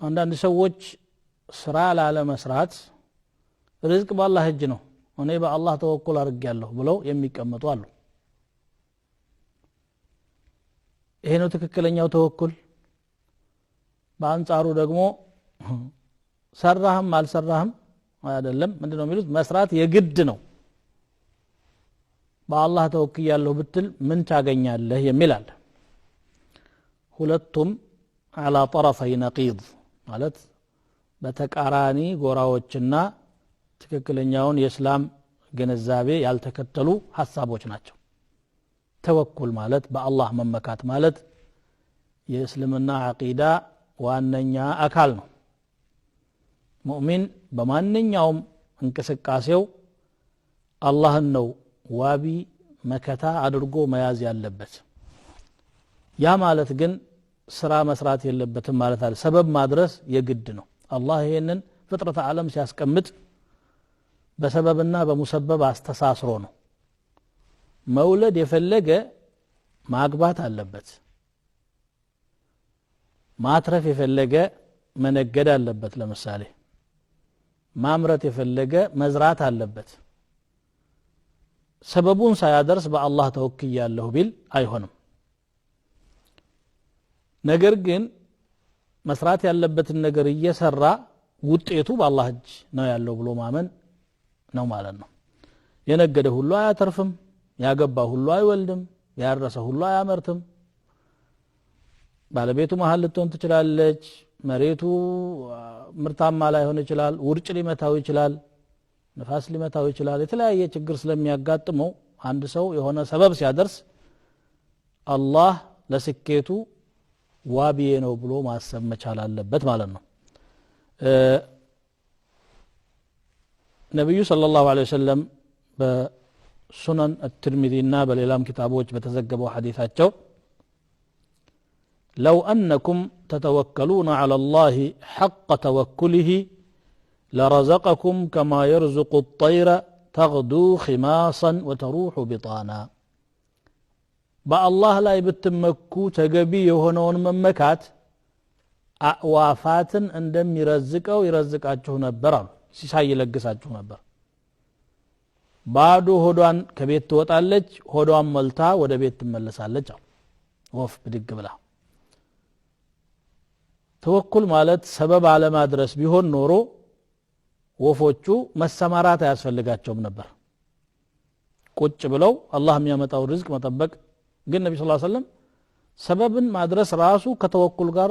አንዳንድ ሰዎች ስራ ላለመስራት ርዝቅ በአላህ እጅ ነው እኔ በአላህ ተወኩል አድርጌያለሁ ብለው የሚቀመጡ አሉ ይሄ ነው ትክክለኛው ተወኩል በአንጻሩ ደግሞ ሰራህም አልሰራህም አይደለም ምንድነው የሚሉት መስራት የግድ ነው በአላህ ተወክያለሁ ብትል ምን ታገኛለህ የሚል አለ ሁለቱም على طرفي نقيض ማለት በተቃራኒ ጎራዎችና ትክክለኛውን የእስላም ግንዛቤ ያልተከተሉ ሐሳቦች ናቸው ተወኩል ማለት በአላህ መመካት ማለት የእስልምና አቂዳ ዋነኛ አካል ነው ሙእሚን በማንኛውም እንቅስቃሴው አላህን ነው ዋቢ መከታ አድርጎ መያዝ ያለበት ያ ማለት ግን ስራ መስራት የለበትም ማለት አይደለም ሰበብ ማድረስ የግድ ነው አላህ ይሄንን ፍጥረተ ዓለም ሲያስቀምጥ በሰበብና በሙሰበብ አስተሳስሮ ነው መውለድ የፈለገ ማግባት አለበት ማትረፍ የፈለገ መነገድ አለበት ለምሳሌ ማምረት የፈለገ መዝራት አለበት ሰበቡን ሳያደርስ በአላህ ተወክያለሁ ቢል አይሆንም ነገር ግን መስራት ያለበትን ነገር እየሰራ ውጤቱ በአላህ እጅ ነው ያለው ብሎ ማመን ነው ማለት ነው የነገደ ሁሉ አያተርፍም ያገባ ሁሉ አይወልድም ያረሰ ሁሉ አያመርትም ባለቤቱ መሃል ልትሆን ትችላለች መሬቱ ምርታማ ላይሆን ይችላል ውርጭ ሊመታው ይችላል ንፋስ ሊመታው ይችላል የተለያየ ችግር ስለሚያጋጥመው አንድ ሰው የሆነ ሰበብ ሲያደርስ አላህ ለስኬቱ ዋቢዬ ነው ብሎ ማሰብ መቻል አለበት ማለት ነው ነብዩ ሰለላሁ ዐለይሂ ወሰለም በሱነን الترمذي እና በሌላም ኪታቦች በተዘገበው ሐዲሳቸው لو أنكم تتوكلون على الله حق توكله لرزقكم كما يرزق الطير تغدو خماصا وتروح بطانا بالله لا يبتمكو تجبي يهونون ممكات أعوافات عندما يرزقوا يرزقاችሁ ነበር አሉ ሲሳይ ይለግሳችሁ ነበር ባዶ ሆዷን ከቤት ትወጣለች ሆዷን መልታ ወደ ቤት ትመለሳለች አሉ ወፍ ብድግ ብላ ተወኩል ማለት ሰበብ አለማድረስ ቢሆን ኖሮ ወፎቹ መሰማራት አያስፈልጋቸውም ነበር ቁጭ ብለው አላህ የሚያመጣው ርዝቅ መጠበቅ ግን ነብዩ ሰለላሁ ዐለይሂ ወሰለም ሰበብን ማድረስ ራሱ ከተወኩል ጋር